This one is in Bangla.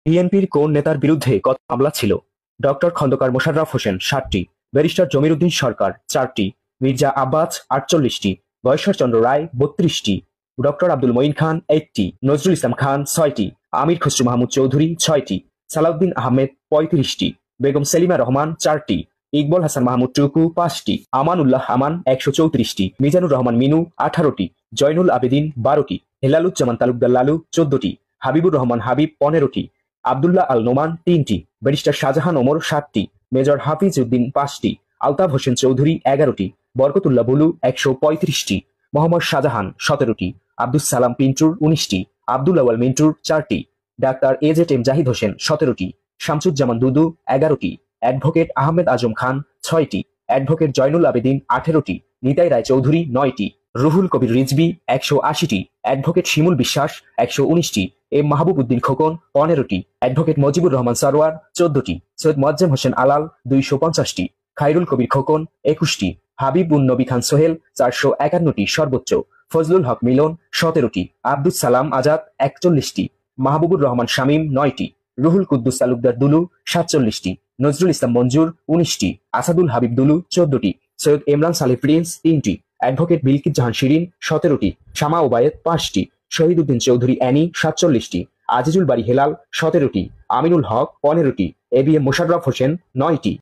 বিএনপির কোন নেতার বিরুদ্ধে কত মামলা ছিল? ডক্টর খন্দকার মোশাররফ হোসেন ৭টি, ব্যারিস্টার জমির উদ্দিন সরকার ৪টি, মির্জা আব্বাস ৪৮টি, বয়েশ্বরচন্দ্র রায় ৩২টি, ডক্টর আব্দুল মঈন খান ৮টি, নজরুল ইসলাম খান ৬টি, আমির খসরু মাহমুদ চৌধুরী ৬টি, সালাউদ্দিন আহমেদ ৩৫টি, বেগম সেলিমা রহমান ৪টি, ইকবল হাসান মাহমুদ টুকু ৫টি, আমান উল্লাহ আমান ১৩৪টি, মিজানুর রহমান মিনু ১৮টি, জয়নুল আবেদিন ১২টি, হেলালুজ্জামান তালুকদার লালু ১৪টি, হাবিবুর রহমান হাবিব ১৫টি, আব্দুল্লাহ আল নোমান ৩টি, ব্যারিস্টার শাহজাহান ওমর ৭টি, মেজর হাফিজ উদ্দিন ৫টি, আলতাফ হোসেন চৌধুরী ১১টি, বরকতুল্লাহ বুলু ১৩৫টি, মোহাম্মদ শাহজাহান ১৭টি, আব্দুস সালাম পিন্টুর ১৯টি, আব্দুল আওয়াল মিন্টুর ৪টি, doctor AZ M Zahid Hossain ১৭টি, শামসুজ্জামান দুদু ১১টি, অ্যাডভোকেট আহমেদ আজম খান ৬টি, অ্যাডভোকেট জয়নুল আবেদিন ১৮টি, নিতাই রায় চৌধুরী ৯টি, Ruhul Kabir Rizvi ১৮০টি, advocate Shimul Biswas ১১৯টি, M Mahbub Uddin Khokon ১৫টি, advocate Mojibur Rahman Sarwar ১৪টি, Syed Moazzem Hossain Alal ২৫০টি, Khairul কবির খোকন ২১টি, হাবিব উন নবী খান সোহেল ৪৫১টি সর্বোচ্চ, ফজলুল হক মিলন ১৭টি, আব্দুস সালাম আজাদ ৪১টি, মাহবুবুর রহমান শামীম ৯টি, রুহুল কুদ্দুস তালুকদার দুলু ৪৭টি, নজরুল ইসলাম মঞ্জুর ১৯টি, আসাদুল হাবিব দুলু ১৪টি, সৈয়দ ইমরান সালেহ প্রিন্স ৩টি, অ্যাডভোকেট বিলকিস জাহান শিরিন ১৭টি, শামা ওবায়েদ ৫টি, শহীদ উদ্দিন চৌধুরী অ্যানি ৪৭টি, আজিজুল বারী হেলাল ১৭টি, আমিনুল হক ১৫টি, A B M Mosharraf Hossain ৯টি।